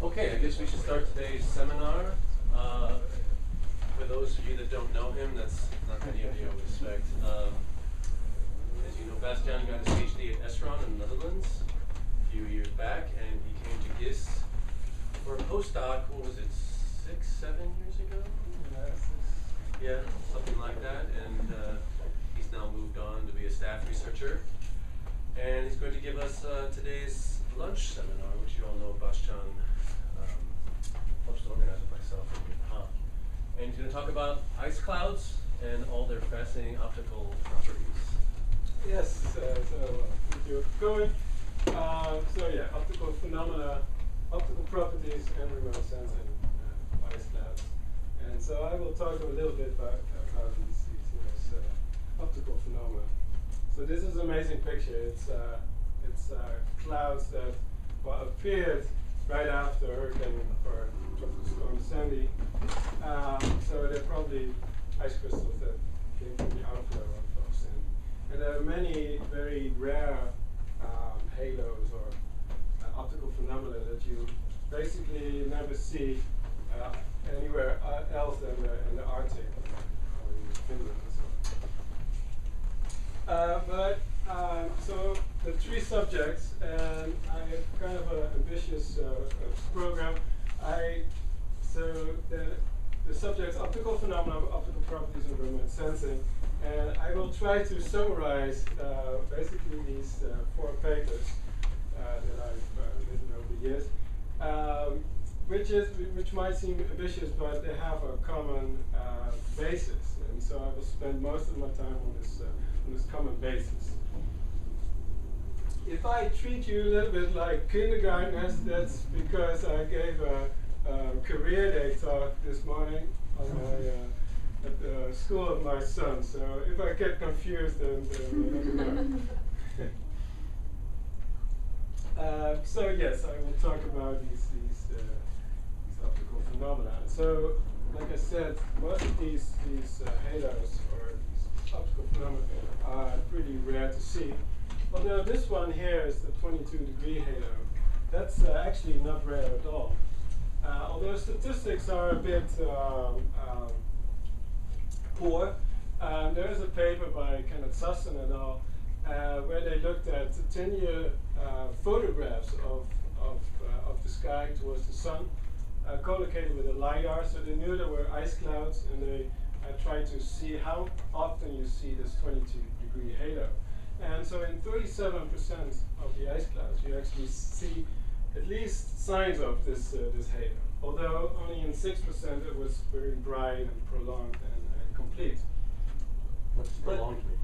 Okay, I guess we should start today's seminar. For those of you that don't know him, that's not many of you, I would expect. As you know, Bastiaan got his PhD at Esron in the Netherlands a few years back, and he came to GISS for a postdoc, what was it, 6, 7 years ago? Yeah, something like that, and he's now moved on to be a staff researcher. And he's going to give us today's lunch seminar, which you all know Bastiaan helps to organize with myself and Yuhan. And he's going to talk about ice clouds and all their fascinating optical properties. Yes, if you're going, optical phenomena, optical properties, and remote sensing of ice clouds. And so I will talk a little bit about these optical phenomena. So this is an amazing picture. It's clouds that appeared right after Hurricane or Tropical Storm Sandy. So they're probably ice crystals that came from the outflow of Sandy. And there are many very rare halos or optical phenomena that you basically never see anywhere else than in the Arctic or in Finland and so on. So the three subjects, and I have kind of an ambitious program. The subjects: optical phenomena, optical properties, and remote sensing. And I will try to summarize basically these 4 papers that I've written over the years, which might seem ambitious, but they have a common basis. And so I will spend most of my time on this common basis. If I treat you a little bit like kindergartners, that's because I gave a career day talk this morning on at the school of my son. So if I get confused, then let me know. So yes, I will talk about these optical phenomena. So, like I said, most of these halos or these optical phenomena are pretty rare to see. Although this one here is the 22-degree halo. That's actually not rare at all. Although statistics are a bit poor, there is a paper by Kenneth Sasson et al. Where they looked at 10-year photographs of the sky towards the sun, collocated with a LiDAR, so they knew there were ice clouds, and they tried to see how often you see this 22-degree halo. And so in 37% of the ice clouds, you actually see at least signs of this halo, although only in 6% it was very bright and prolonged and complete. What's prolonged mean?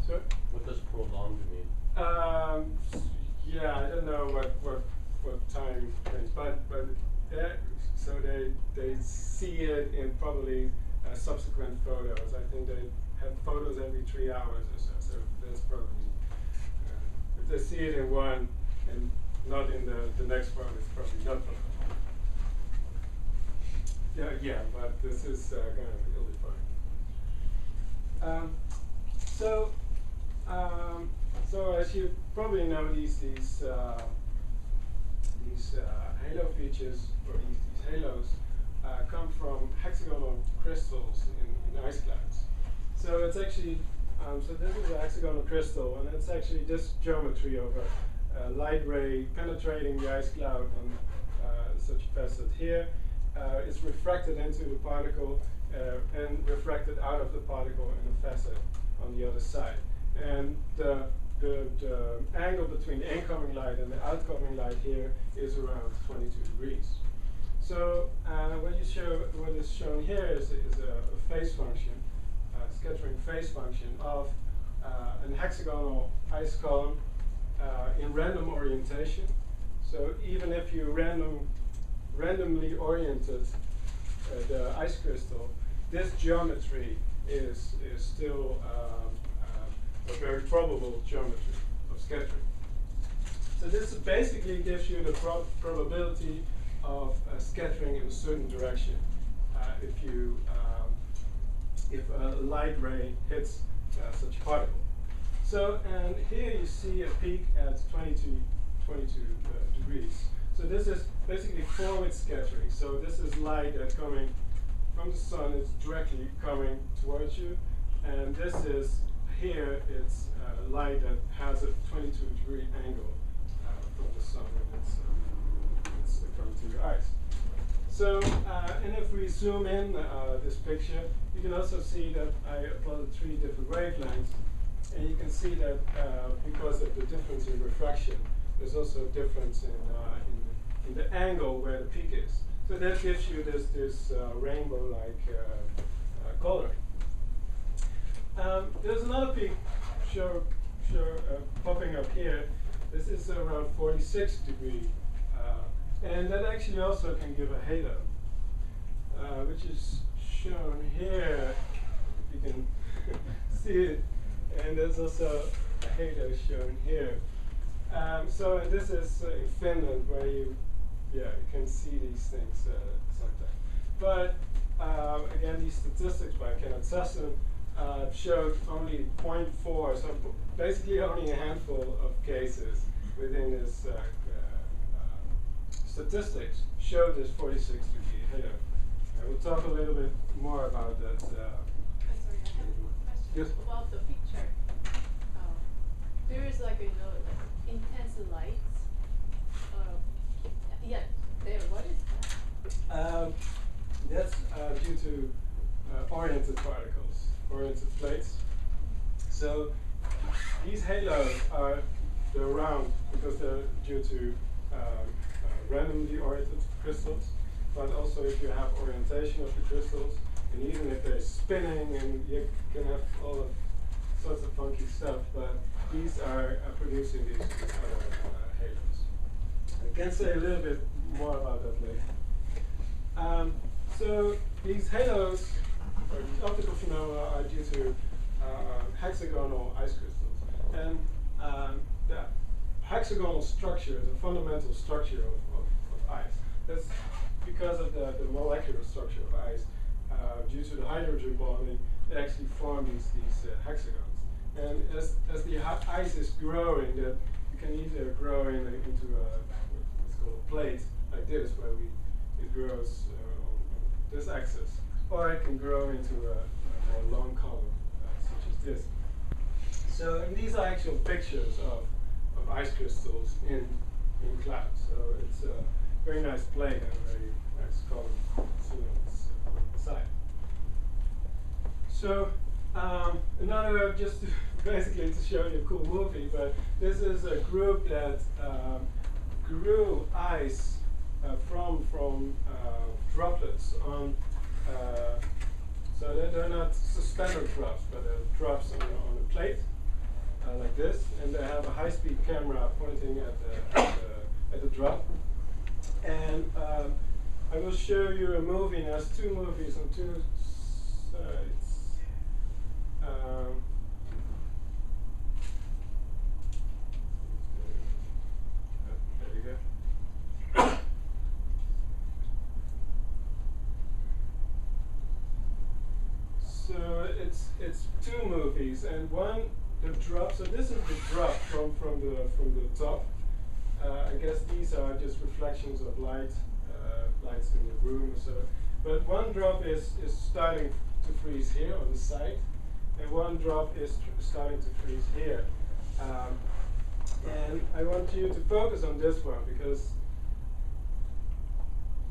Sorry? What does prolonged mean? Yeah, I don't know what time range, but so they see it in probably subsequent photos. I think they have photos every 3 hours or so. So that's probably if they see it in one and not in the next photo, it's probably not prolonged. Yeah, but this is kind of ill-defined. So as you probably know, these halo features, or these halos, come from hexagonal crystals in ice clouds. So it's actually, so this is a hexagonal crystal, and it's actually this geometry of a light ray penetrating the ice cloud on such a facet here. It's refracted into the particle and refracted out of the particle in a facet on the other side. And the angle between the incoming light and the outgoing light here is around 22 degrees. So what is shown here is a phase function, scattering phase function of an hexagonal ice column in random orientation. So even if you randomly oriented the ice crystal, this geometry is still a very probable geometry of scattering. So this basically gives you the probability of scattering in a certain direction if a light ray hits such a particle. So, and here you see a peak at 22 degrees. So this is basically forward scattering. So this is light that's coming from the sun, it's directly coming towards you. And this is here, it's light that has a 22-degree angle from the sun when it's coming to your eyes. So, and if we zoom in this picture, you can also see that I plotted 3 different wavelengths. And you can see that because of the difference in refraction, there's also a difference in the angle where the peak is. So that gives you this rainbow-like color. There's another peak popping up here. This is around 46 degree, and that actually also can give a halo, which is shown here. If you can see it. And there's also a halo shown here. So this is in Finland, where you can see these things sometimes. But again, these statistics by Kenneth Sasson showed only 0.4, so basically only a handful of cases within this statistics showed this 46 degree halo. And we'll talk a little bit more about that. Sorry, I have a question yes? about the picture. There is like intense lights. Yeah, there. What is that? That's due to oriented particles, oriented plates. So these halos they're round because they're due to randomly oriented crystals. But also if you have orientation of the crystals, and even if they're spinning, and you can have all sorts of funky stuff, but these are producing these other halos. I can say a little bit more about that later. So these halos, or these optical phenomena, are due to hexagonal ice crystals. And the hexagonal structure is a fundamental structure of ice. That's because of the molecular structure of ice. Due to the hydrogen bonding, they actually form these hexagons. And as the ice is growing, that you can either grow into what's called a plate like this, where it grows on this axis, or it can grow into a more long column, such as this. So, and these are actual pictures of ice crystals in clouds. So it's a very nice plate and a very nice column seen on the side. So another, just basically to show you a cool movie, but this is a group that grew ice from droplets on, so they're not suspended drops, but they're drops on a plate like this, and they have a high-speed camera pointing at the drop. And I will show you a movie. There's 2 movies on 2 sides. There you go. So it's 2 movies, and one the drop. So this is the drop from the top. I guess these are just reflections of lights in the room or so. But one drop is starting to freeze here on the side, and one drop is starting to freeze here. And I want you to focus on this one, because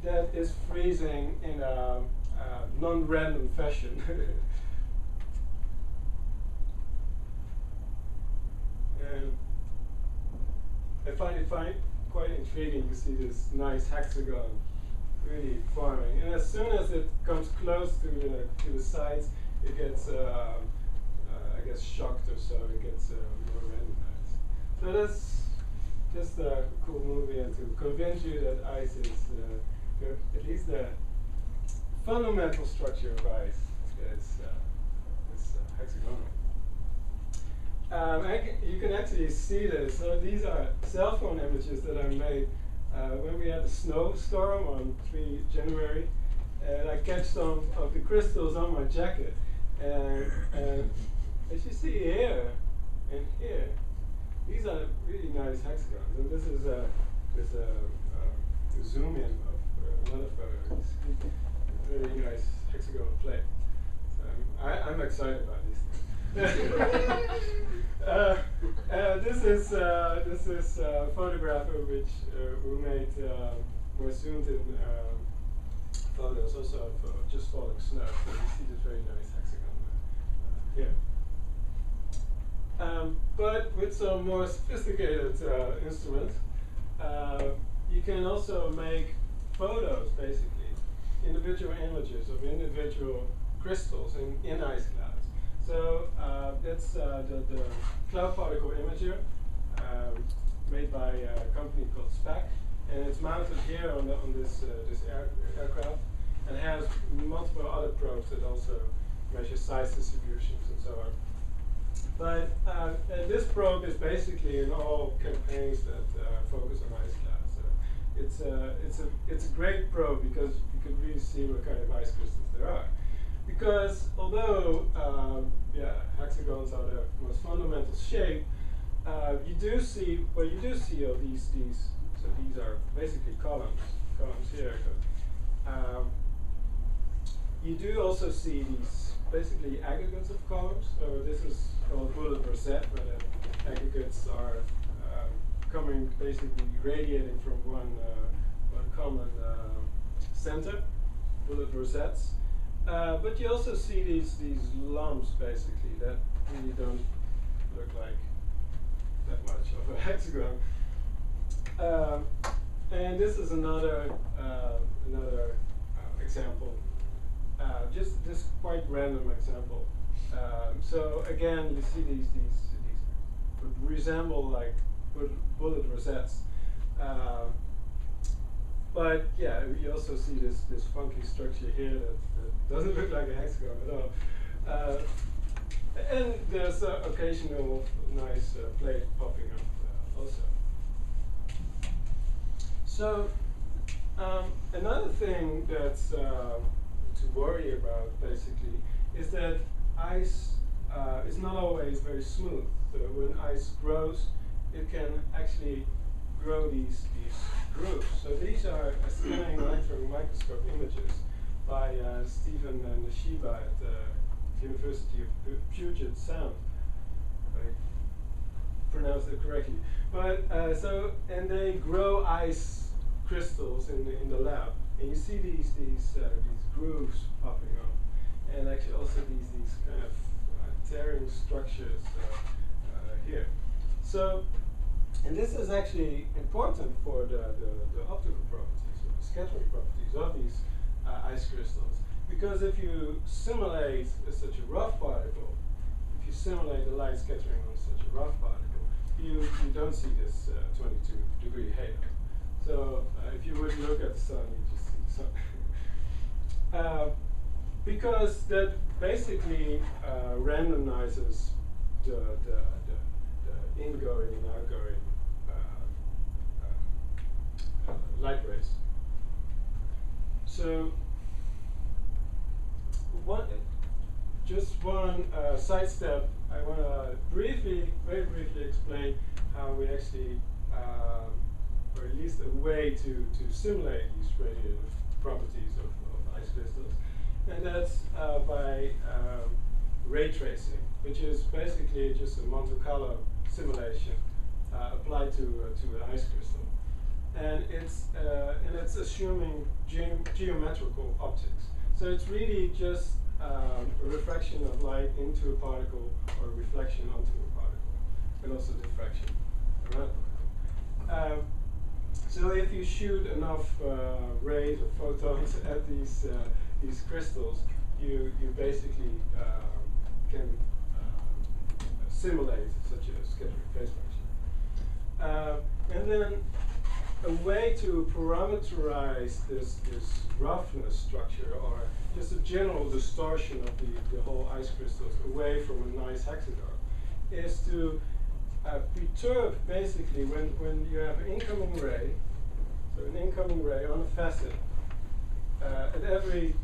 that is freezing in a non-random fashion. And I find it quite intriguing to see this nice hexagon really forming. And as soon as it comes close to the sides, it gets, I guess, shocked or so. It gets more randomized. So that's just a cool movie, and to convince you that ice is, at least the fundamental structure of ice is hexagonal. You can actually see this. So these are cell phone images that I made when we had a snowstorm on 3 January. And I catch some of the crystals on my jacket. And as you see here and here, these are really nice hexagons. And this is with a zoom in of another photo. It's a really nice hexagonal plate. So I'm excited about these things. This is a photographer which we made more zoomed in photos also of just falling snow. So you see this very nice hexagon here. But with some more sophisticated instruments, you can also make photos, basically, individual images of individual crystals in ice clouds. So it's the cloud particle imager made by a company called SPAC, and it's mounted here on this aircraft, and has multiple other probes that also measure size distributions and so on. But this probe is basically in all campaigns that focus on ice clouds. So it's a great probe because you can really see what kind of ice crystals there are. Because although hexagons are the most fundamental shape, you do see of these. So these are basically columns here. You do also see these basically aggregates of columns. So this is called bullet rosette, where the aggregates are coming basically radiating from one common center, bullet rosettes. But you also see these lumps basically that really don't look like that much of a hexagon. And this is another example. Just this quite random example. So again, you see these would resemble like bullet rosettes. But yeah, you also see this funky structure here that doesn't look like a hexagon at all. And there's occasional nice plate popping up also. So another thing that's to worry about basically is that ice is not always very smooth. So when ice grows, it can actually grow these grooves. So these are scanning electron microscope images by Stephen Nashiba at the University of Puget Sound. I pronounced it correctly. But and they grow ice crystals in the lab, and you see these grooves popping up, and actually also these kind of tearing structures here. So, and this is actually important for the optical properties or the scattering properties of these ice crystals, because if you simulate such a rough particle, if you simulate the light scattering on such a rough particle, you don't see this 22-degree halo. So if you would look at the sun, you just see the sun. Because that basically randomizes the ingoing and outgoing light rays. So just one side step, I want to very briefly explain how we actually, or at least a way to simulate these radiative properties of ice crystals. And that's by ray tracing, which is basically just a Monte Carlo simulation applied to an ice crystal. And it's assuming geometrical optics. So it's really just a refraction of light into a particle or a reflection onto a particle, and also diffraction around a particle. So if you shoot enough rays or photons at these crystals, you basically can simulate such a scattering phase function. And then a way to parameterize this roughness structure, or just a general distortion of the whole ice crystals away from a nice hexagon, is to perturb basically when you have an incoming ray, so an incoming ray on a facet, at every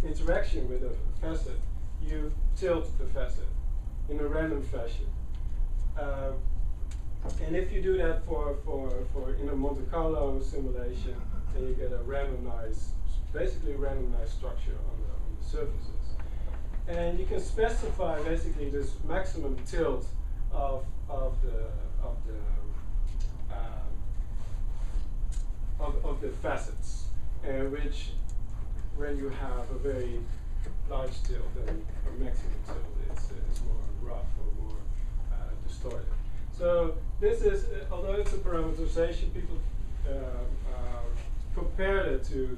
interaction with a facet, you tilt the facet in a random fashion. And if you do that for in a Monte Carlo simulation, then you get a randomized, basically a randomized structure on the surfaces. And you can specify basically this maximum tilt of the facets, which when you have a very large tilt, then a maximum tilt is more rough or more distorted. So this is, although it's a parameterization, people compared it to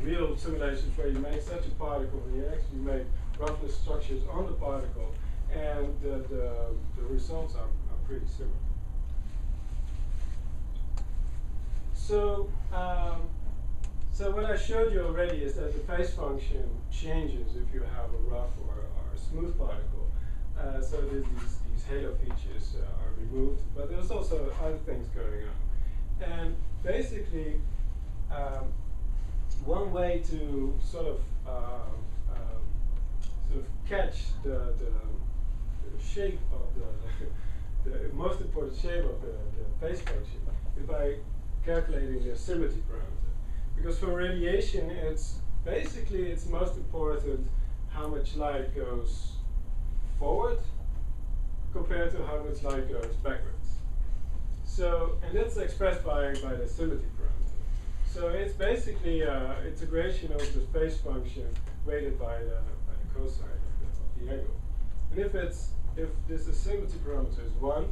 real simulations where you make such a particle and you actually make roughness structures on the particle, and the results are pretty similar. So, so what I showed you already is that the phase function changes if you have a rough or a smooth particle. So these halo features are removed, but there's also other things going on. And basically, one way to sort of catch the shape of the most important shape of the phase function is by calculating the symmetry parameter. Because for radiation, it's most important how much light goes forward compared to how much light goes backwards. So, and that's expressed by the symmetry parameter. So it's basically integration of the phase function weighted by the cosine of the angle. And if this symmetry parameter is 1,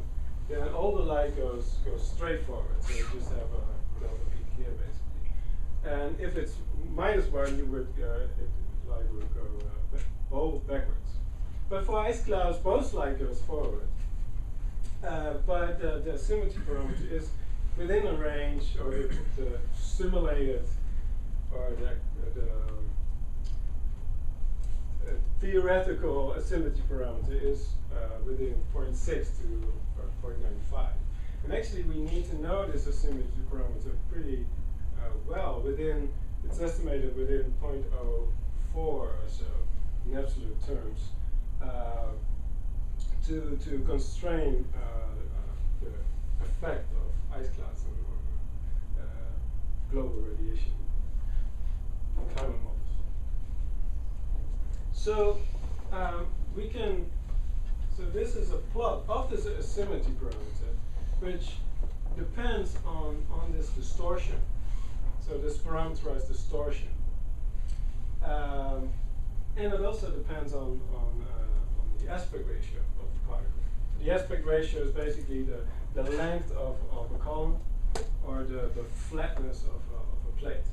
then all the light goes straight forward. So you just have a delta peak here basically. And if it's -1, you would light would go all backwards. But for ice clouds, both light goes forward. But the symmetry parameter is within a range, or the simulated, or the theoretical symmetry parameter is within 0.6 to 0.95. And actually, we need to know this symmetry parameter pretty well. It's estimated within 0.04 or so in absolute terms to constrain the effect of ice clouds on global radiation climate models. So so this is a plot of this symmetry parameter, which depends on this distortion. So this parameterized distortion, and it also depends on the aspect ratio of the particle. The aspect ratio is basically the length of a column, or the flatness of a plate.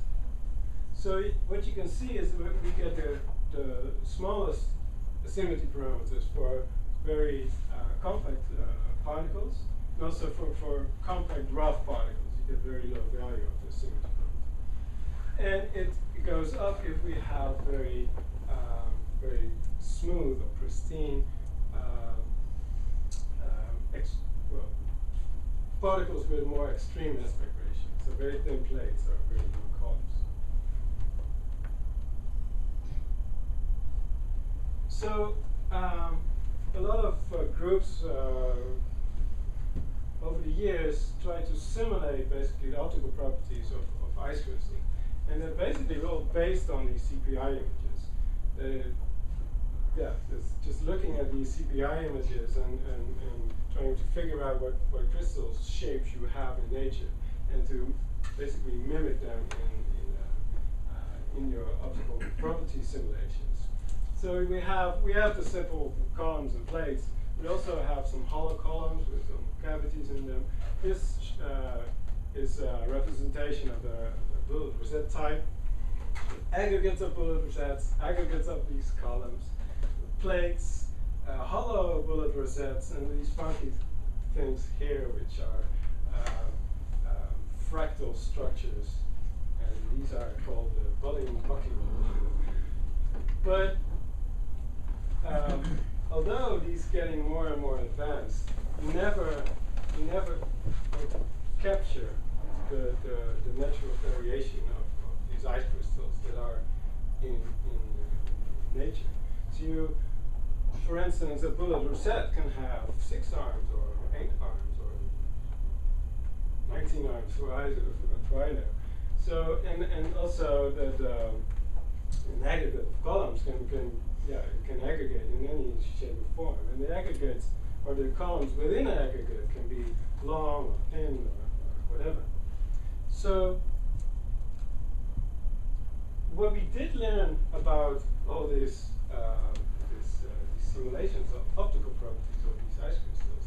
So what you can see is we get the smallest symmetry parameters for very compact particles, and also for compact rough particles. You get very low value of the symmetry parameter. And it goes up if we have very smooth or pristine particles with more extreme aspect ratio. So very thin plates or very long columns. So a lot of groups over the years try to simulate basically the optical properties of ice crystal, and they're basically all based on these CPI images. It's just looking at these CPI images and trying to figure out what crystal shapes you have in nature, and to basically mimic them in your optical property simulations. So we have the simple columns and plates. We also have some hollow columns with some cavities in them. This is a representation of the bullet rosette type. Aggregates of bullet rosettes, aggregates of these columns, plates, hollow bullet rosettes, and these funky things here, which are fractal structures, and these are called the volume buckyballs. But although these getting more and more advanced, you never capture the natural variation of these ice crystals that are in nature. So you, for instance, a bullet rosette can have 6 arms or 8 arms or 18 arms for Rhino. So, and also that an aggregate of columns can aggregate in any shape or form. And the aggregates, or the columns within an aggregate, can be long or thin or whatever. So what we did learn about all these simulations of optical properties of these ice crystals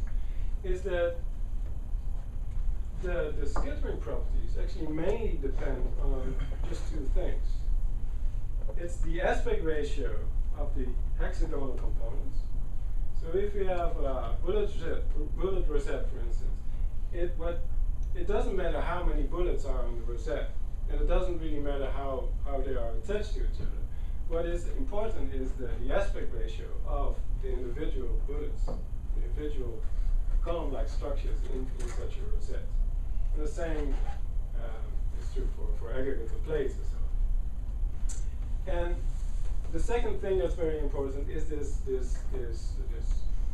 is that the scattering properties actually mainly depend on just two things. It's the aspect ratio of the hexagonal components. So if we have a bullet rosette, for instance, it doesn't matter how many bullets are on the rosette, and it doesn't really matter how they are attached to each other. What is important is the aspect ratio of the individual bullets, the individual column-like structures in such a rosette. And the same is true for aggregates of plates and so on. And the second thing that's very important is this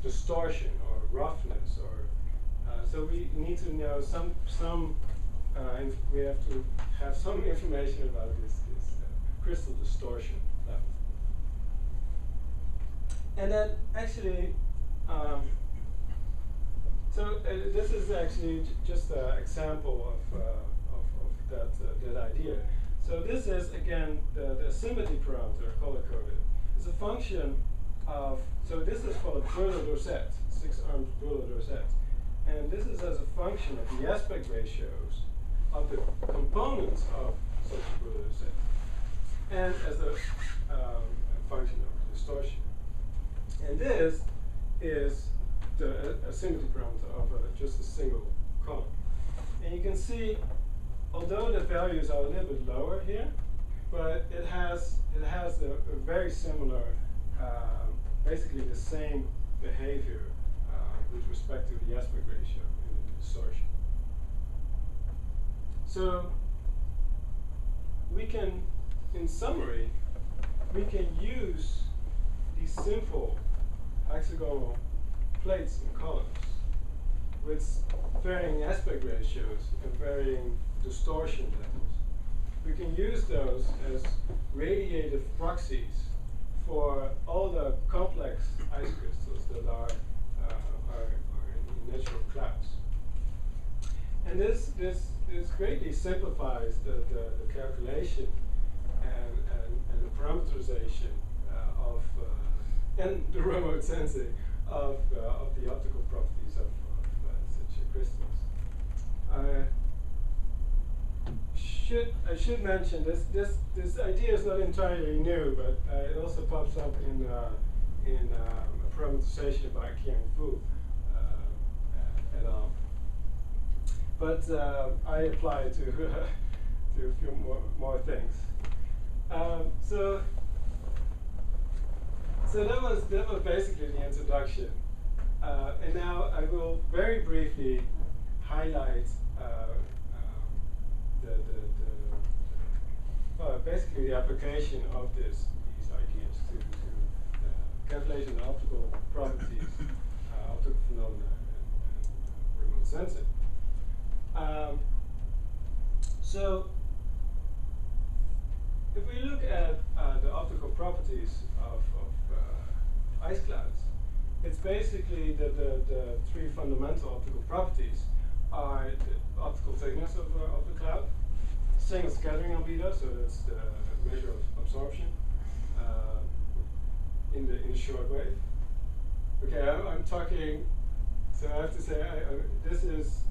distortion or roughness, or so we need to know we have to have some information about this crystal distortion level. And then actually, this is actually just an example of that idea. So this is, again, the symmetry parameter, color-coded. It's a function of, so this is for a bullet rosette, 6-armed bullet rosette. And this is as a function of the aspect ratios of the components of such a bullet rosette, and as a function of distortion. And this is the symmetry parameter of just a single column. And you can see, although the values are a little bit lower here, but it has a very similar, basically the same behavior with respect to the aspect ratio in the distortion. So we can, in summary, we can use these simple hexagonal plates and columns with varying aspect ratios and varying distortion levels. We can use those as radiative proxies for all the complex ice crystals that are in natural clouds. And this greatly simplifies the calculation and the parameterization and the remote sensing of the optical properties of such crystals. I should mention this idea is not entirely new, but it also pops up in a parameterization by Qiang Fu et al. But I apply it to a few more things. So that was basically the introduction, and now I will very briefly highlight basically the application of these ideas to calculation of optical properties, optical phenomena, and remote sensing. So if we look at the optical properties of ice clouds, it's basically the three fundamental optical properties are the optical thickness of the cloud, single scattering albedo, so that's the measure of absorption in the short wave. Okay, I'm talking, so I have to say this is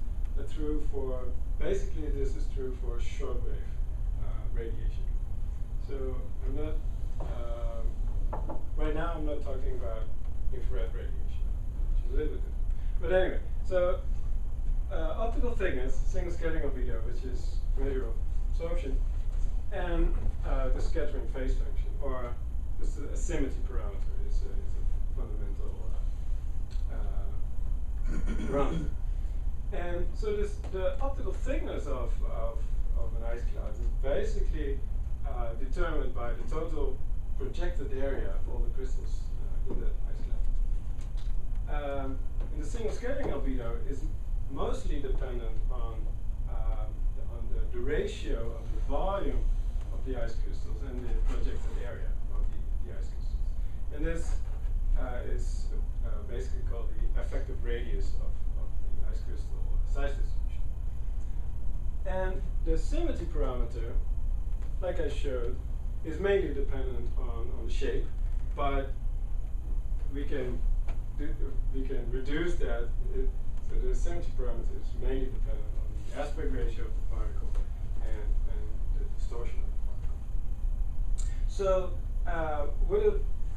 true for, basically this is true for short wave radiation. So I'm not, right now I'm not talking about infrared radiation, which is a little bit different. But anyway, so optical thickness, single scattering albedo, which is measure of absorption, and the scattering phase function, or just a symmetry parameter, is a fundamental parameter. And so the optical thickness of an ice cloud is basically determined by the total projected area of all the crystals in the ice cloud. And the single scattering albedo is mostly dependent on ratio of the volume of the ice crystals and the projected area of the ice crystals. And this is basically called the effective radius of the ice crystal size distribution. And the symmetry parameter, like I showed, is mainly dependent on the shape, but we can reduce that. So the symmetry parameter is mainly dependent on the aspect ratio of the particle and the distortion of the particle. So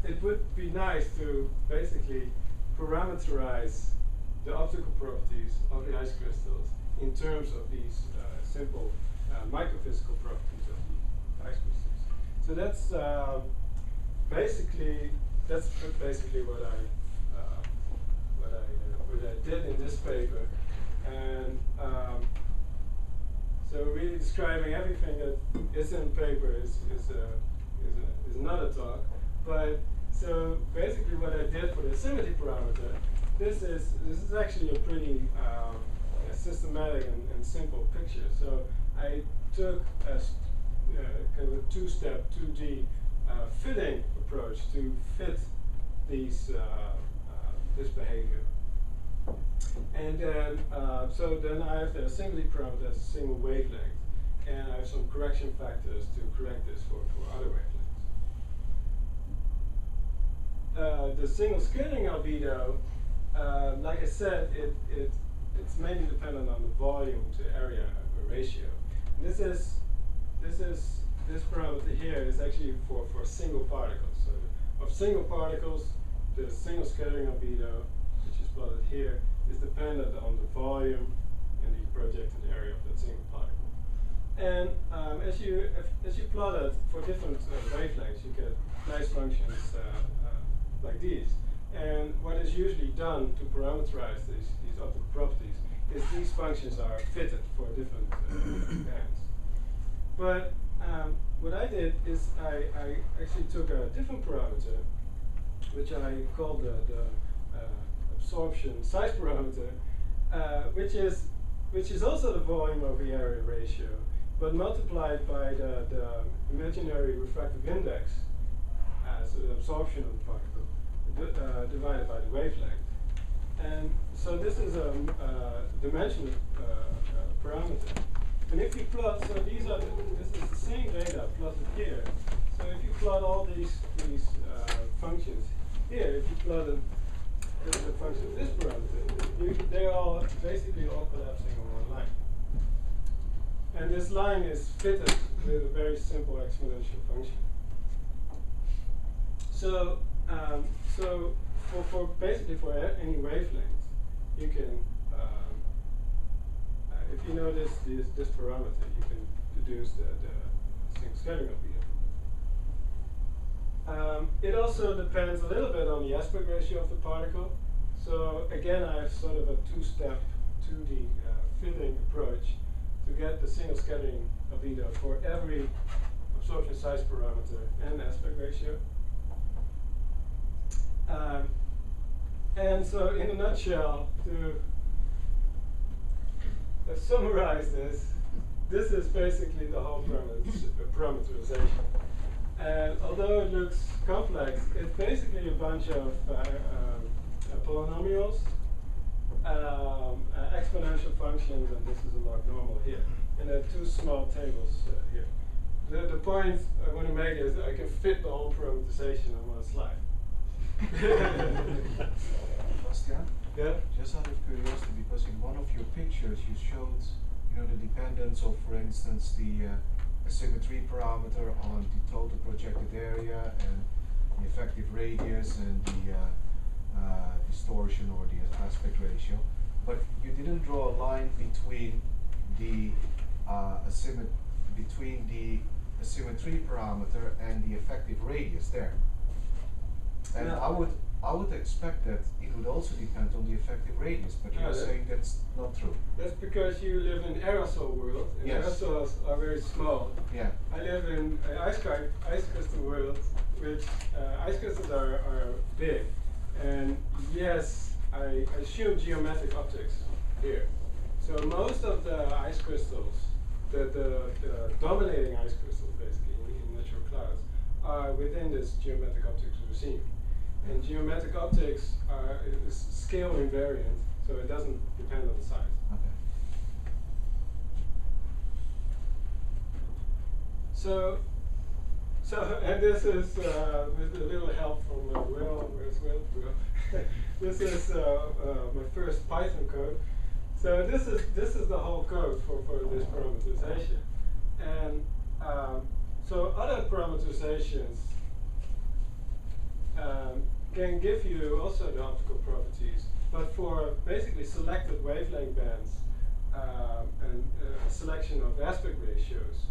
it would be nice to basically parameterize the optical properties of the ice crystals in terms of these simple microphysical properties of the ice crystals. So that's basically what I did in this paper, and so really describing everything that is in the paper is another talk. But so basically, what I did for the symmetry parameter, this is actually a pretty systematic and simple picture. So I took a kind of a two-step 2D fitting approach to fit these this behavior. And then, so then I have the symmetry parameter as a single wavelength, and I have some correction factors to correct this for other wavelengths. The single scattering albedo, like I said, it's mainly dependent on the volume to area ratio. And this parameter here is actually for single particles. So of single particles, the single scattering albedo, which is plotted here, is dependent on the volume and the projected area of that single particle. And as you plot it for different wavelengths, you get nice functions like these. And what is usually done to parameterize these optical properties is these functions are fitted for different bands. But what I did is I actually took a different parameter, which I called the absorption size parameter, which is also the volume over area ratio, but multiplied by the imaginary refractive index, so the absorption of the particle, divided by the wavelength. And so this is a dimensional parameter. And if you plot, so this is the same data plotted here. So if you plot all these functions here, if you plot the function of this parameter, they're all basically all collapsing on one line. And this line is fitted with a very simple exponential function. So for basically for any wavelength, you can if you know this parameter, you can deduce the single scattering albedo. It also depends a little bit on the aspect ratio of the particle. So again, I have sort of a two-step 2D fitting approach to get the single scattering albedo for every absorption size parameter and aspect ratio. And so in a nutshell, to summarize this is basically the whole parameterization. And although it looks complex, it's basically a bunch of polynomials, exponential functions, and this is a log normal here. And there are two small tables here. The point I want to make is I can fit the whole parameterization on one slide. Bastiaan? Yeah? Just out of curiosity, because in one of your pictures you showed, the dependence of, for instance, the symmetry parameter on the total projected area and the effective radius and the distortion or the aspect ratio, but you didn't draw a line between the symmetry parameter and the effective radius there. And no. I would expect that it would also depend on the effective radius, but you're saying that's not true. That's because you live in aerosol world, and yes. aerosols are very small. Yeah. I live in an ice crystal world, which ice crystals are big. And yes, I assume geometric optics here. So most of the ice crystals the dominating ice crystals, basically, in natural clouds, are within this geometric optics regime. And geometric optics is scale invariant, so it doesn't depend on the size. Okay. So, and this is with a little help from Will. Where's Will? Will. This is my first Python code. So this is the whole code for this parameterization, and so other parameterizations can give you also the optical properties, but for basically selected wavelength bands and selection of aspect ratios,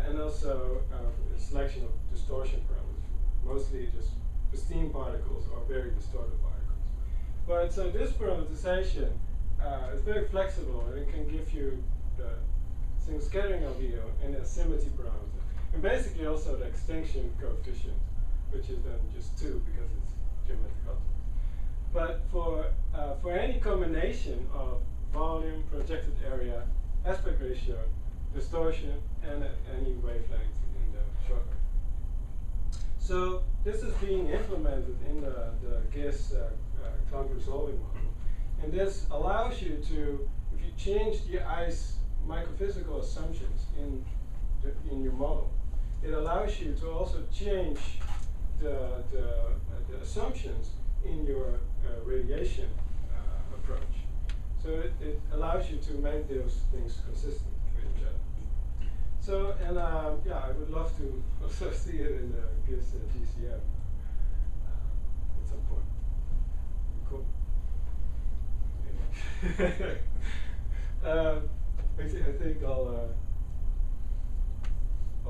and also a selection of distortion parameters, mostly just pristine particles or very distorted particles. But so this parameterization is very flexible, and it can give you the single scattering albedo and the asymmetry parameter, and basically also the extinction coefficient, which is then just 2 because it's geometric optics. But for any combination of volume, projected area, aspect ratio, distortion, and any wavelength in the shortwave. So this is being implemented in the GISS cloud resolving model. And this allows you to, if you change the ice microphysical assumptions in your model, it allows you to also change the assumptions in your radiation approach. So it allows you to make those things consistent with each other. So, and yeah, I would love to also see it in the GISS GCM at some point. Cool. I think I'll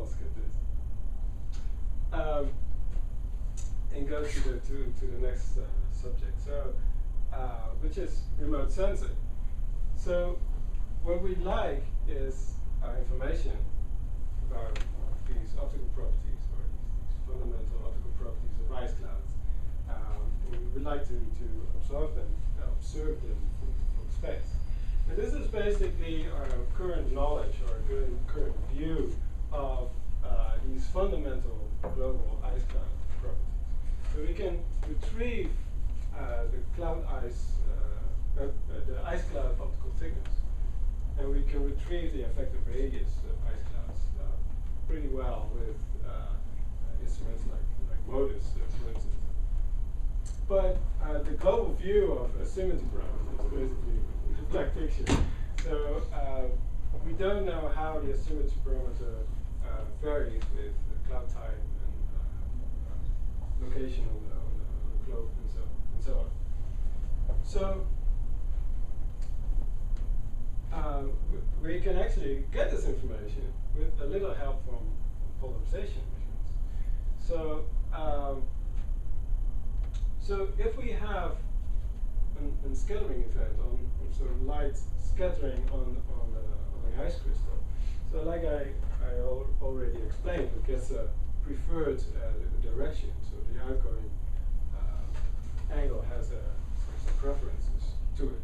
skip this and go to the next subject. So, which is remote sensing. So, what we like is information about these optical properties, or these fundamental optical properties of ice clouds. We would like to observe them from space. And this is basically our current knowledge, or current view of these fundamental global ice cloud properties. So we can retrieve the cloud ice, the ice cloud optical thickness, and we can retrieve the effective radius of ice clouds pretty well with instruments like MODIS, for instance. But the global view of asymmetry parameters is basically a black picture. So we don't know how the asymmetry parameter varies with cloud type and location on the globe and so on. So we can actually get this information with a little help from polarization measurements. So so if we have a scattering event on sort of light scattering on the ice crystal, so like I already explained, it gets a preferred direction. So the outgoing angle has some preferences to it.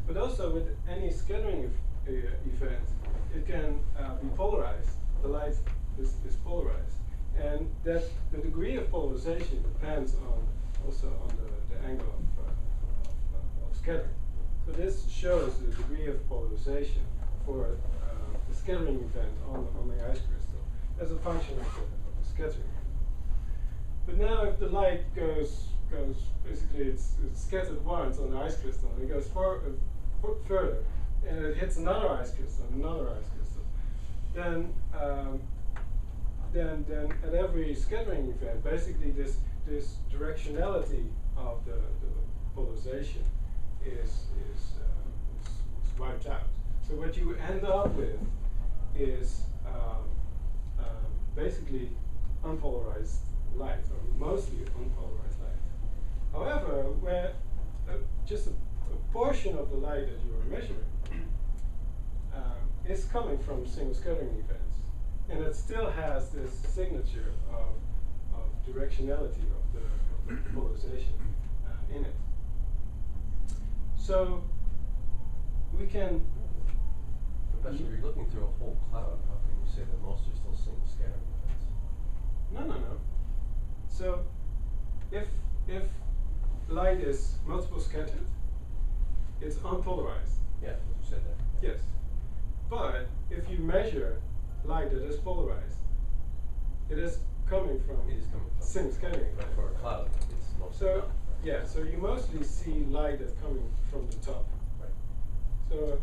But also with any scattering event, it can be polarized. The light is polarized, and that the degree of polarization depends also on the angle of scattering. So this shows the degree of polarization for the scattering event on the ice crystal as a function of the scattering. But now if the light goes basically it's scattered once on the ice crystal, and it goes further, and it hits another ice crystal, then at every scattering event, basically this directionality of the polarization is wiped out. So what you end up with is basically unpolarized light, or mostly unpolarized light. However, where just a portion of the light that you are measuring is coming from single scattering events, and it still has this signature of directionality of the polarization in it. So we can. So if you're looking through a whole cloud, how can you say that most are still single scattering events? No. So if light is multiple scattered, it's unpolarized. Yeah, you said that. Yes. But if you measure light that is polarized, it is coming from It is coming from single scattering. But for a cloud, it's mostly So not. yeah, so you mostly see light that's coming from the top. Right. So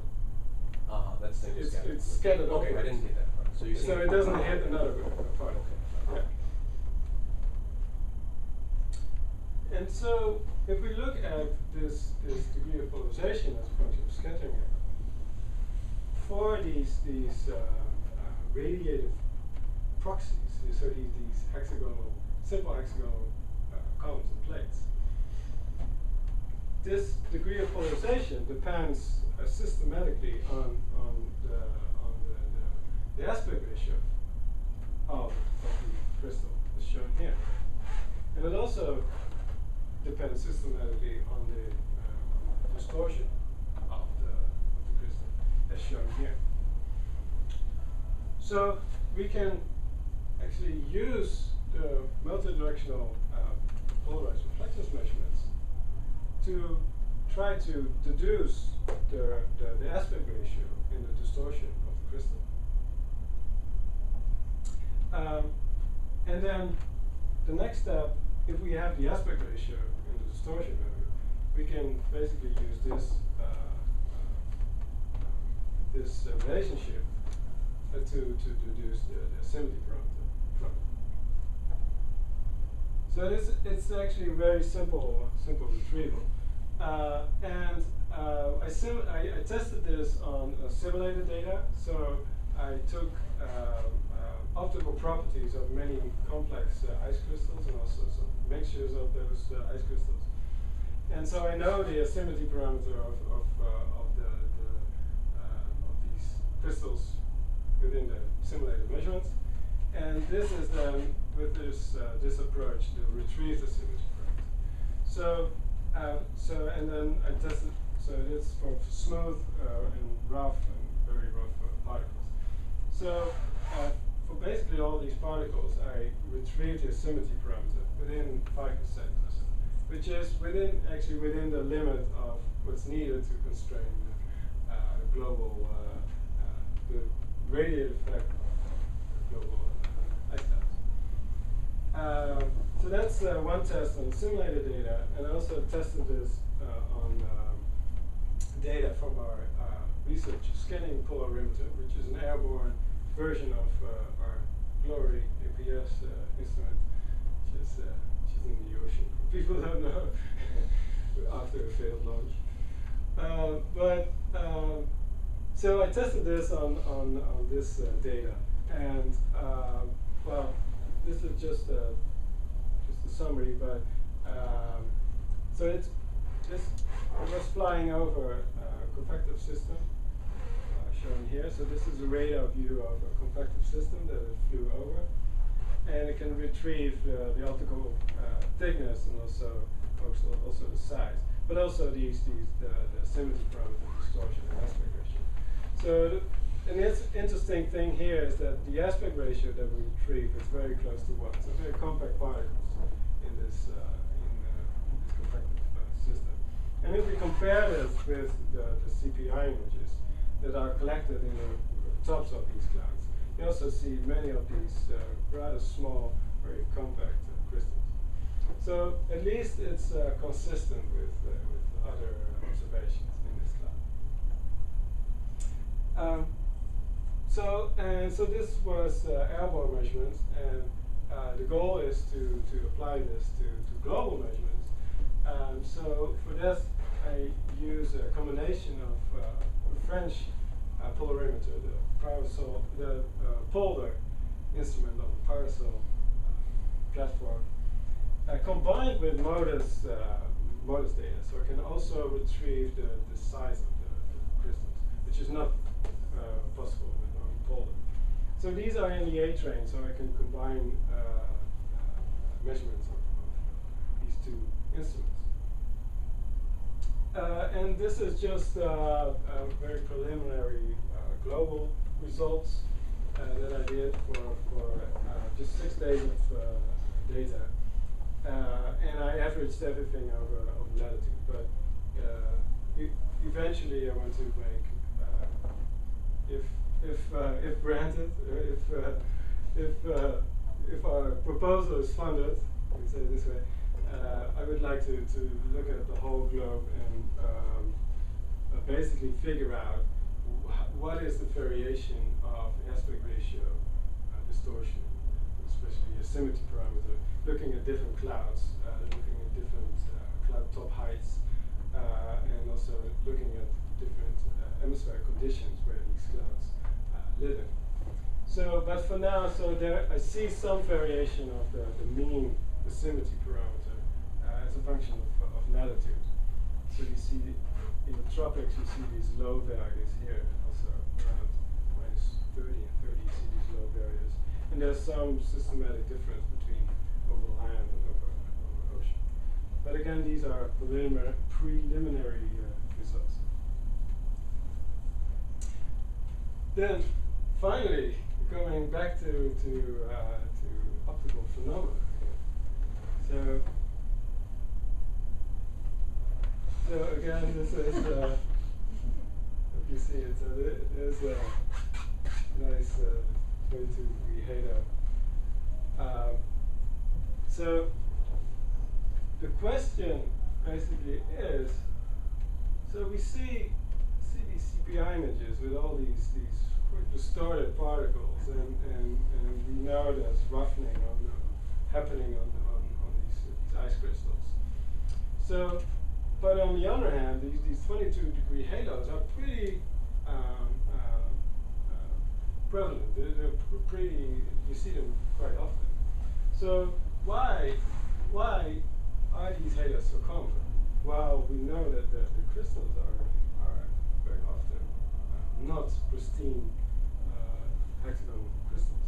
That's single it's scattering. scattered Okay, I upwards. didn't get that part. So you're saying it doesn't hit another particle. Okay. Yeah. And so if we look at this degree of polarization as a function of scattering angle, for these radiative proxies, so these simple hexagonal columns and plates, this degree of polarization depends systematically on the aspect ratio of the crystal, as shown here, and it also depends systematically on the distortion of the crystal, as shown here. So we can actually use the multidirectional polarized reflectance measurements to try to deduce the aspect ratio in the distortion of the crystal. And then the next step, if we have the aspect ratio in the distortion value, we can basically use this relationship to deduce the asymmetry parameter from it. So it's actually a very simple retrieval. I tested this on simulated data. So I took optical properties of many complex ice crystals and also some mixtures of those ice crystals. And so I know the asymmetry parameter of these crystals within the simulated measurements. And this is then, with this approach, to retrieve the asymmetry parameter. And then I tested, so it's for smooth and rough and very rough particles. So for basically all these particles, I retrieved the asymmetry parameter within 5% or so, which is within the limit of what's needed to constrain the global, the radiative effect of global ice caps. So that's one test on simulated data, and I also tested this on data from our research scanning polarimeter, which is an airborne version of our Glory APS instrument, which is in the ocean. People don't know after a failed launch. So I tested this on this data, and well, this is just a summary, but so it was flying over a convective system shown here. So this is a radar view of a convective system that it flew over, and it can retrieve the optical thickness and also the size, but also the asymmetry parameter, distortion, and aspect ratio. So the interesting thing here is that the aspect ratio that we retrieve is very close to 1. So very compact particles in this convective system. And if we compare this with the CPI images that are collected in the tops of these clouds, you also see many of these rather small, very compact crystals. So at least it's consistent with other observations in this cloud. So this was airborne measurements, and the goal is to apply this to global measurements. So for this, I use a combination of a French polarimeter, the Polder instrument on the Parasol platform, combined with MODIS data, so I can also retrieve the size of the crystals, which is not possible with Polder. So these are in the A train, so I can combine measurements of these two instruments. And this is just a very preliminary global results that I did for just 6 days of data. And I averaged everything over latitude, but eventually I want to make, if granted, if our proposal is funded, we say it this way, I would like to look at the whole globe and basically figure out what is the variation of aspect ratio distortion, especially asymmetry parameter, looking at different clouds, looking at different cloud top heights, and also looking at different atmospheric conditions where these clouds live in. So, but for now, so there I see some variation of the mean asymmetry parameter as a function of latitude. So you see in the tropics, you see these low values here, also around -30 and 30, you see these low values. And there's some systematic difference between over land and over ocean. But again, these are preliminary results. Then, finally, going back to optical phenomena. So again, this is if you see it, so there's a nice 22-degree halo. So the question basically is, so we see these CPI images with all these quite distorted particles, and we know there's roughening happening on these ice crystals. So, but on the other hand, these 22-degree halos are pretty prevalent. They're pretty. You see them quite often. So why are these halos so common? Well, we know that the crystals are very often not pristine hexagonal crystals.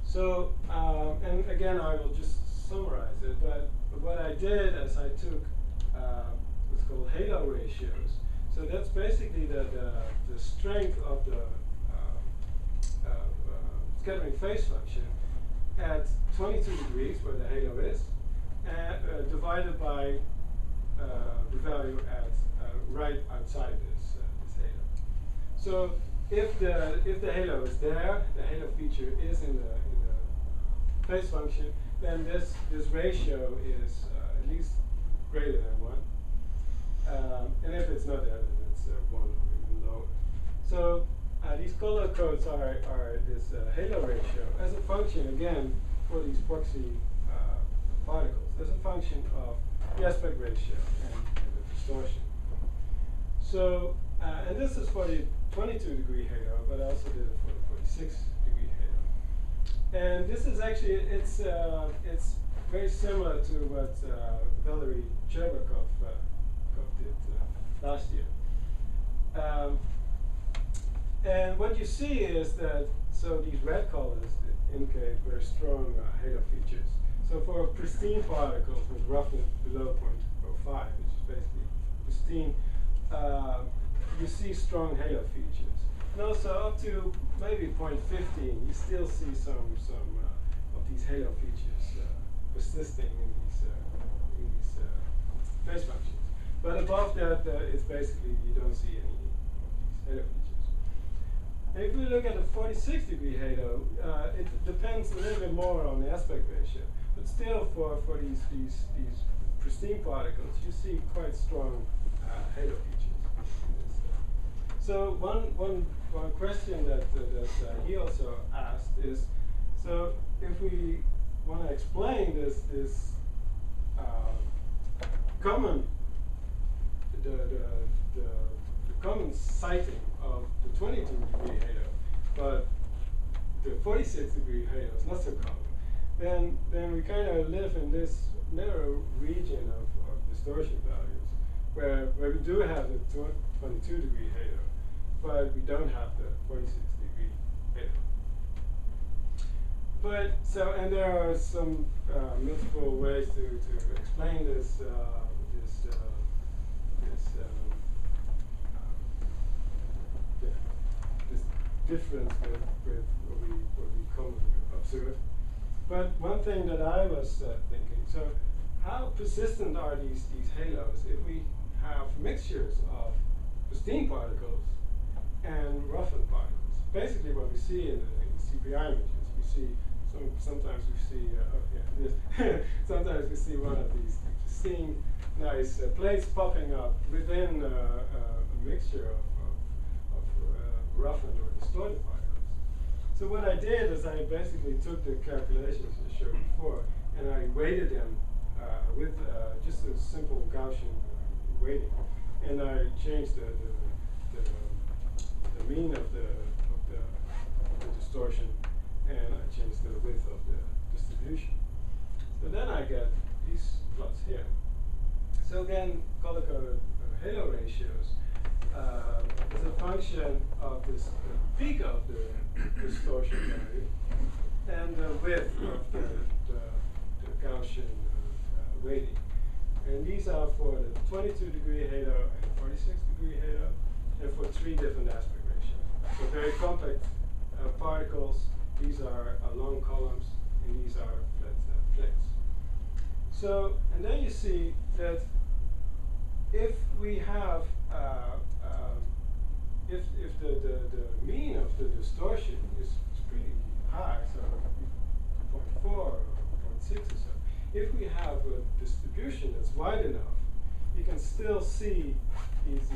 So, and again, I will just summarize it, but what I did is I took what's called halo ratios. So that's basically the strength of the scattering phase function at 22 degrees, where the halo is, divided by the value at right outside this halo. So if the halo is there, the halo feature is in the phase function, then this ratio is at least greater than 1. And if it's not there, then it's 1 or even lower. So these color codes are this halo ratio as a function, again, for these proxy particles, as a function of the aspect ratio and the distortion. So, and this is for the 22-degree halo, but I also did it for the 46-degree halo. And this is actually, it's very similar to what Valery Cherbakov did last year. And what you see is that, so these red colors indicate very strong halo features. So for pristine particles with roughness below 0.05, which is basically pristine, you see strong halo features. And also up to maybe 0.15, you still see some of these halo features persisting in these phase functions. But above that, it's basically you don't see any of these halo features. And if we look at a 46-degree halo, it depends a little bit more on the aspect ratio. But still, for these pristine particles, you see quite strong halo features. So one question that he also asked is, so if we want to explain this common the common sighting of the 22-degree halo, but the 46-degree halo is not so common, then we kind of live in this narrow region of distortion values, where we do have the 22-degree halo, but we don't have the 46-degree halo. But so, and there are some multiple ways to explain this difference with what we commonly observe. But one thing that I was thinking, so how persistent are these halos if we have mixtures of pristine particles and roughened particles? Basically what we see in the CPI images, we see sometimes we see sometimes we see one of these pristine nice plates popping up within a mixture of roughened or distorted particles. So what I did is I basically took the calculations I showed before and I weighted them with just a simple Gaussian weighting, and I changed the mean of the distortion, and I changed the width of the distribution. So then I get these plots here. So again, color-coded halo ratios is a function of this peak of the distortion value and the width of the Gaussian weighting. And these are for the 22-degree halo and 46-degree halo, and for 3 different aspect ratios. So very compact particles, these are long columns, and these are flat plates. So, and then you see that if we have, if the mean of the distortion is pretty high, so 0.4 or 0.6 or so, if we have a distribution that's wide enough, you can still see these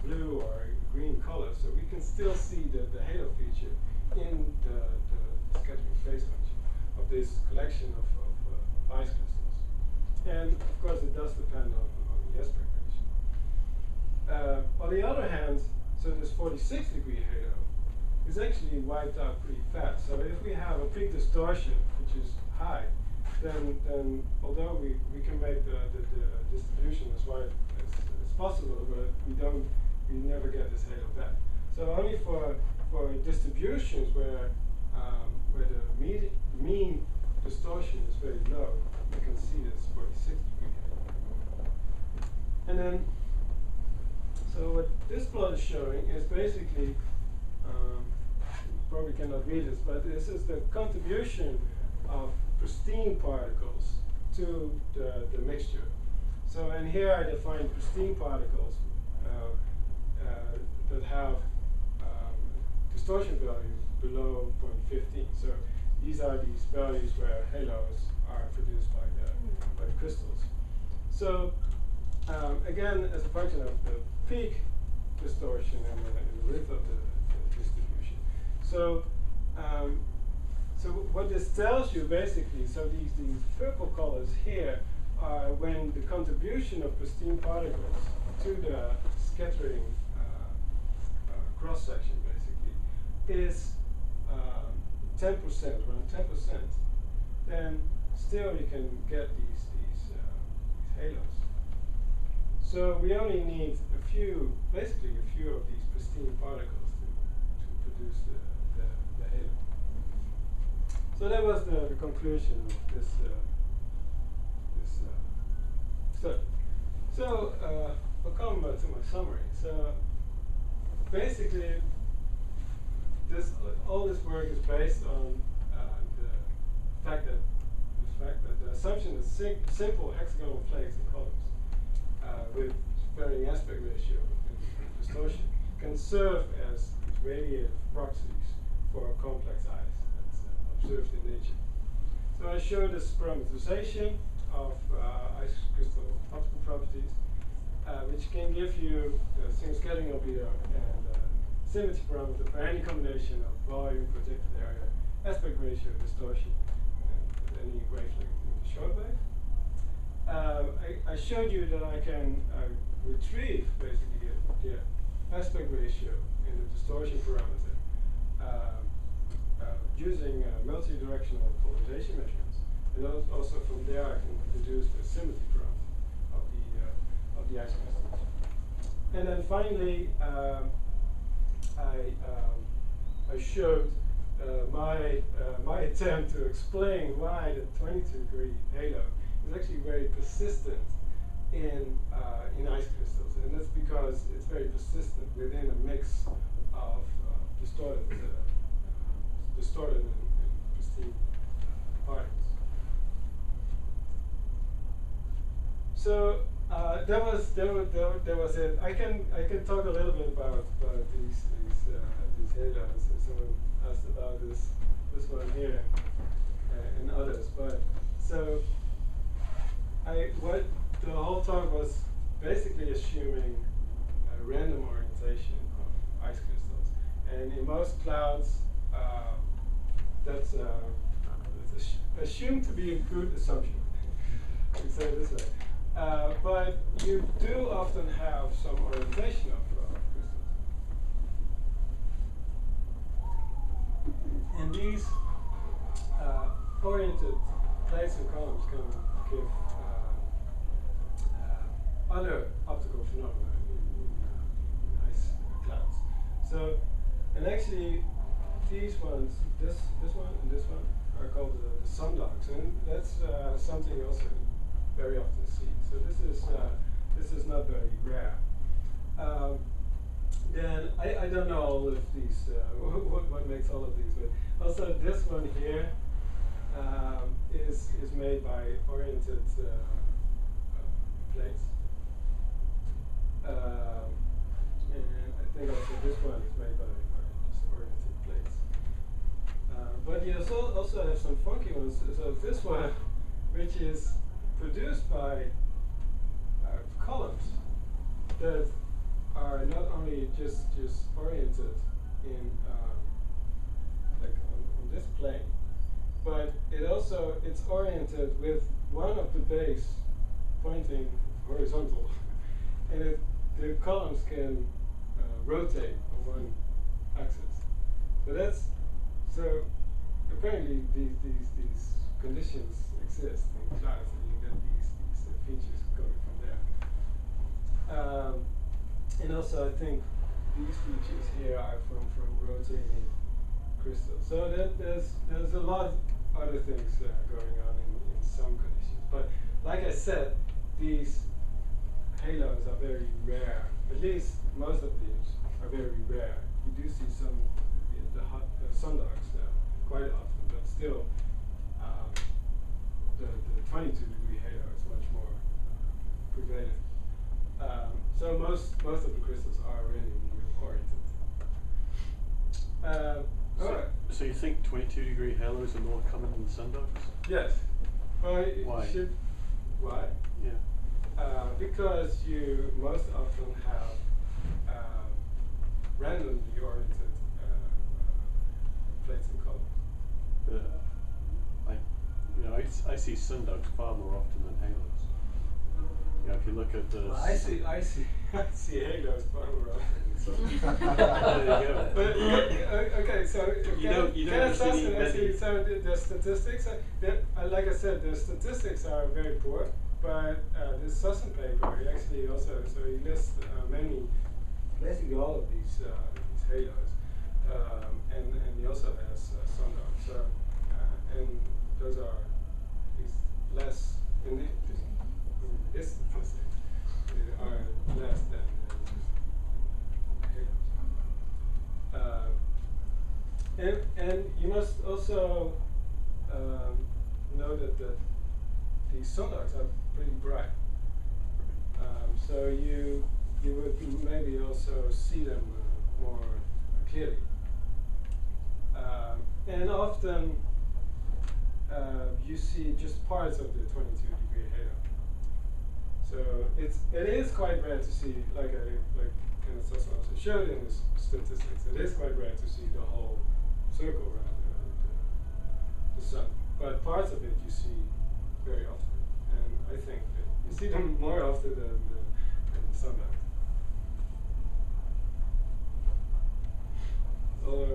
blue or green colors. So we can still see the halo feature in the scattering phase function of this collection of ice crystals. And of course, it does depend on the aspect ratio. On the other hand, so this 46-degree halo is actually wiped out pretty fast. So if we have a peak distortion, which is high, then although we can make the distribution as wide as possible, but we never get this halo back. So only for distributions where the mean distortion is very low, you can see this 46-degree halo. And then, so what this plot is showing is basically, probably cannot read this, but this is the contribution of pristine particles to the mixture. So, and here I define pristine particles that have distortion values below 0.15. So these are these values where halos are produced by the crystals. So again, as a function of the peak distortion and the width of the distribution. So so what this tells you basically, so these purple colors here are when the contribution of pristine particles to the scattering cross section basically is 10%, around 10%, then still you can get these halos. So we only need basically a few of these pristine particles to produce the halo. So that was the conclusion of this study. So I'll come to my summary. So basically, all this work is based on the fact that the assumption that simple hexagonal plates and columns with varying aspect ratio and distortion can serve as radiative proxies for complex ice that's observed in nature. So I show this parameterization of ice crystal optical properties, which can give you the single scattering albedo and symmetry parameter for any combination of volume, projected area, aspect ratio, distortion, and any wavelength in the shortwave. I showed you that I can retrieve basically the aspect ratio in the distortion parameter using multi-directional polarization measurements, and also from there I can deduce the symmetry parameter of the ice crystals. And then finally, I showed my attempt to explain why the 22-degree halo is actually very persistent in ice crystals, and that's because it's very persistent within a mix of So that was it. I can talk a little bit about these halos. Someone asked about this one here and others. But so what the whole talk was basically assuming a random orientation of ice crystals, and in most clouds that's assumed to be a good assumption. You can say it this way. But you do often have some orientation of crystals. And these oriented plates and columns can give other optical phenomena in ice clouds. So, and actually, these ones, this one and this one, are called the sundogs, and that's something also very often see. So this is not very rare. Then I don't know all of these what makes all of these, but also this one here is made by oriented plates, and I think also this one is made by just oriented plates. But you also have some funky ones. So this one, which is produced by columns that are not only just oriented in like on this plane, but it's oriented with one of the base pointing horizontal, and the columns can rotate on one axis. So apparently these conditions exist in clouds, and you get these features coming from there. And also, I think these features here are from rotating crystals. So there's a lot of other things going on in some conditions. But like I said, these halos are very rare. At least most of these are very rare. You do see some the sundogs quite often, but still. The 22-degree halo is much more prevalent. So most of the crystals are really oriented. So you think 22-degree halos are more common than sundogs? Yes. Well, Why? Why? Yeah. Because you most often have randomly oriented plates and columns. I see sundogs far more often than halos. You know, if you look at the. Well, I see halos far more often. There you go. But okay, so You don't see many. So the statistics, like I said, the statistics are very poor. But this Sussen paper, he actually also he lists basically all of these halos, and he also has sundogs. So and those are less in this statistic. They are less than halos. And you must also know that these sundogs are pretty bright. So you would maybe also see them more clearly. And often you see just parts of the 22-degree halo. So it is quite rare to see, like Kenneth Sussen also showed in his statistics, it is quite rare to see the whole circle around the sun. But parts of it you see very often, and I think that you see them more often than the sunlight. I'll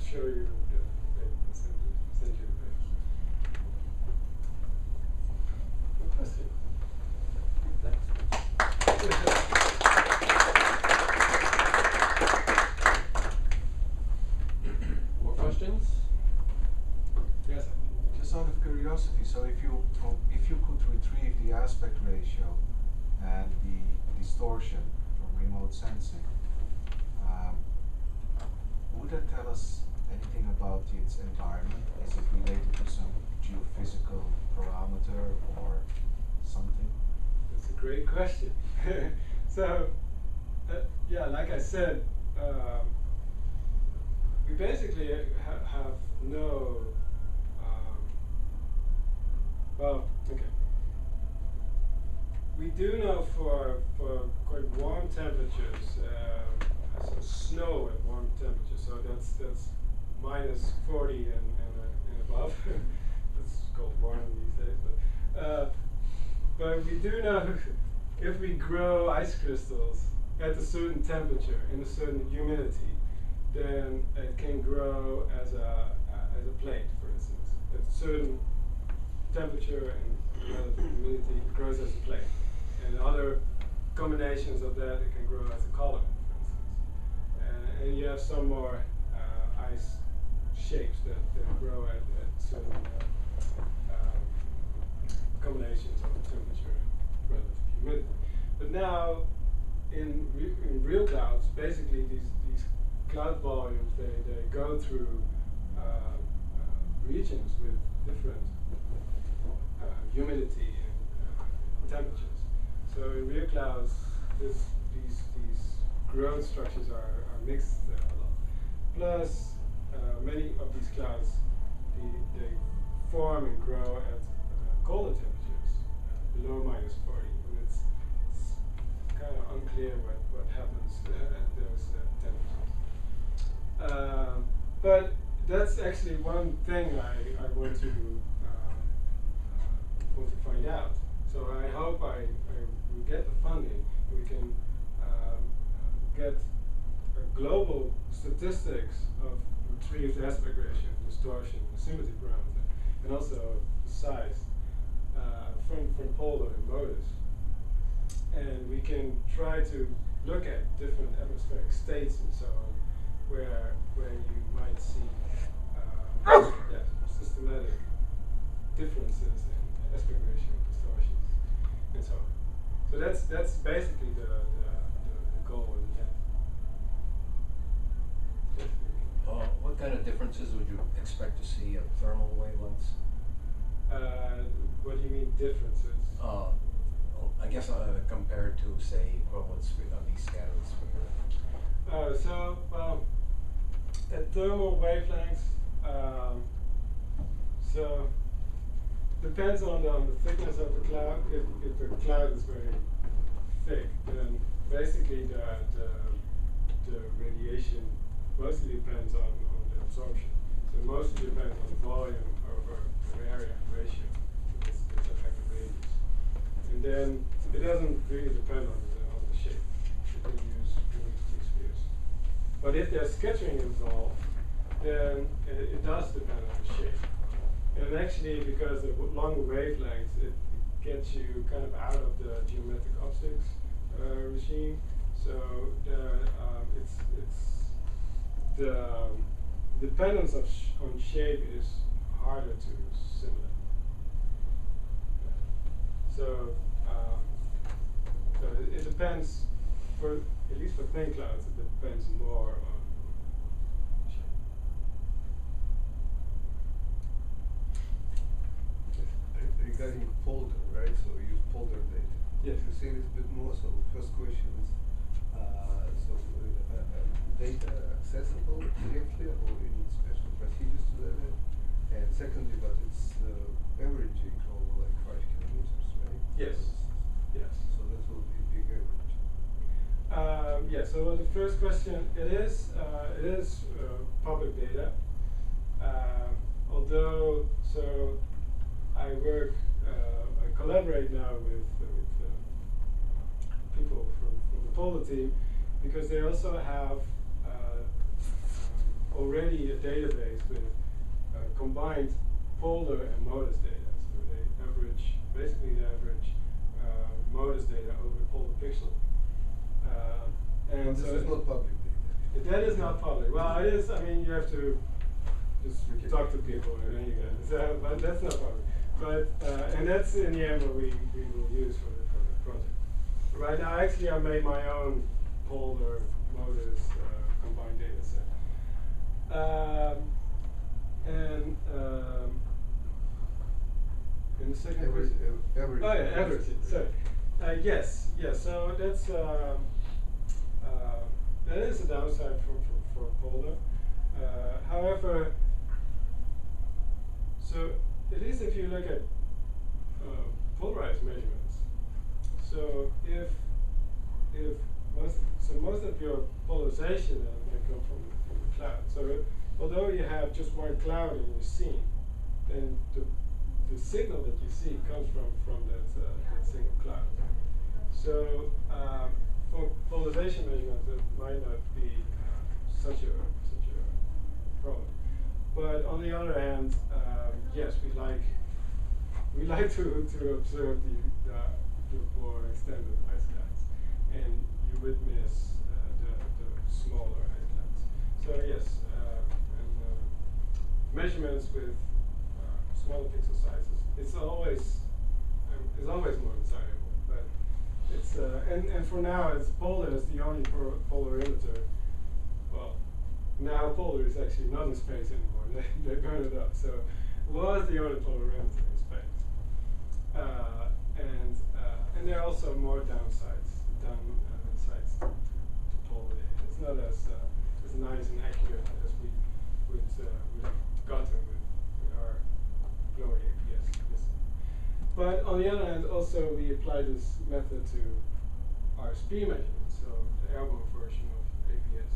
show you the paper and send you the paper. Good question. More questions? Yes. Just out of curiosity, so if you could retrieve the aspect ratio and the distortion from remote sensing, would that tell us anything about its environment? Is it related to some geophysical parameter, or something? That's a great question. So, yeah, like I said, we basically have no, well, okay. We do know for quite warm temperatures, so snow at warm temperatures, so that's minus 40 and above. That's called warm these days, but we do know if we grow ice crystals at a certain temperature and a certain humidity, then it can grow as a plate, for instance. At a certain temperature and relative humidity, it grows as a plate. And other combinations of that, it can grow as a column, for instance. And you have some more ice shapes that grow at certain combinations of temperature and relative humidity. But now, in real clouds, basically these cloud volumes, they go through regions with different humidity and temperatures. So in real clouds, these growth structures are mixed a lot. Plus, many of these clouds, they form and grow at colder temperatures, below minus 40, and it's kind of unclear what happens at those temperatures. But that's actually one thing I want to find out. So I hope I will get the funding, and we can get a global statistics of retrieved aspect ratio, distortion, the symmetry parameter, and also the size from polar and modus. And we can try to look at different atmospheric states and so on, where you might see systematic differences in aspect ratio, distortions, and so on. So that's basically the goal in the end. What kind of differences would you expect to see at thermal wavelengths? What do you mean differences? Well, I guess compared to, say, these scattering sphere. So at thermal wavelengths, so depends on the thickness of the cloud. If the cloud is very thick, then basically the radiation mostly depends on the absorption. So it mostly depends on the volume over the area ratio. This effective radius. And then it doesn't really depend on the shape. You can use two spheres. But if there's scattering involved, then it does depend on the shape. And actually, because of longer wavelengths, it gets you kind of out of the geometric optics regime. So the dependence on shape is harder to simulate. So it depends, at least for thin clouds, it depends more on shape. Regarding polder, right? So we use polder data. Yes. You say a little bit more. So the first question is, data accessible directly, or you need special procedures to that? And secondly, but it's averaging over like 5 kilometers, right? Yes. Yes. So that will be a big average. Yeah. So the first question, it is public data. Although, so I collaborate now with people from the polar team, because they also have already a database with combined polar and modus data. So they average, basically they average modus data over the polar pixel. And This so is not public data. that is not public. Well, it is. I mean, you have to just talk to people and then you get it. So, but that's not public. But and that's in the end what we will use for the project. Right now, actually, I made my own polar modus combined data set. And And the second Average, question. average. Oh yeah, averaging. Sorry. Yes. So that's that is a downside for polar. However, so at least if you look at polarized measurements, so if most of your polarization may come from the cloud. So although you have just one cloud in your scene, then the signal that you see comes from that single cloud. So for polarization measurements, it might not be such a problem. But on the other hand, yes, we like to observe the more extended ice caps, and you would miss the smaller ice caps. So yes, and measurements with smaller pixel sizes, it's always more desirable. But it's and for now, it's polar is the only polar emitter. Well, now polar is actually not in space anymore. They burn it up. So it was the only polar emitter in space. And there are also more downsides to polar. It's not as nice and accurate as we would have gotten with our glory APS. But on the other hand, also we apply this method to our speed measurements, so the airborne version of APS.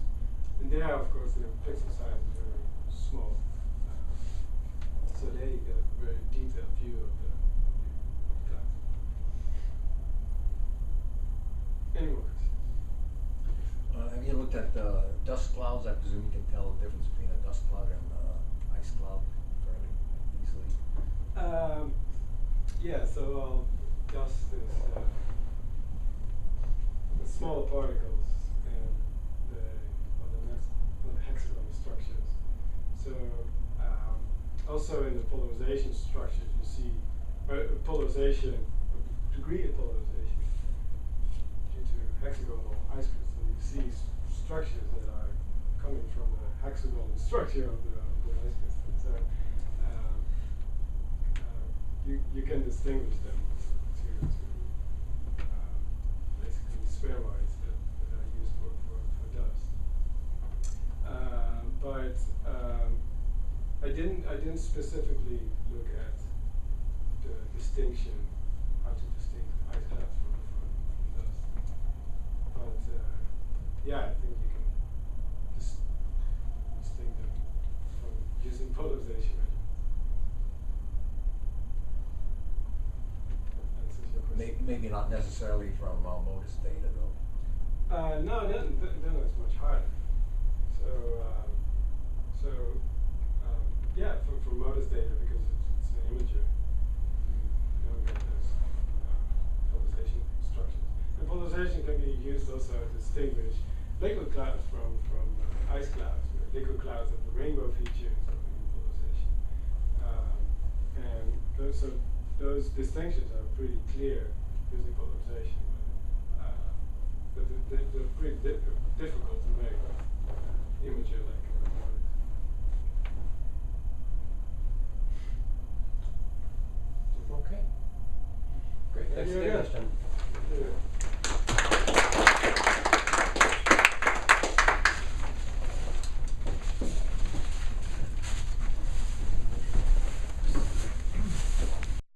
And there, of course, the pixel size is very small. So there you get a very detailed view of the clouds. Any more questions? Have you looked at dust clouds? I presume you can tell the difference between a dust cloud and an ice cloud fairly easily. Yeah, so dust is the smaller particles and the hexagonal structures. So also in the polarization structures, you see polarization, or degree of polarization due to hexagonal ice crystal. You see structures that are coming from the hexagonal structure of the ice crystal. So you can distinguish them to basically spheroids that are used for dust. But I didn't specifically look at the distinction, how to distinguish ice caps from dust. But yeah, I think you can distinguish them from using polarization. Maybe not necessarily from MODIS data though. No, then it's much harder. Yeah, for MODIS data, because it's an imager, you don't get those polarization structures. And polarization can be used also to distinguish liquid clouds from ice clouds. Liquid clouds have the rainbow features of polarization. And those distinctions are pretty clear using polarization. But they're pretty difficult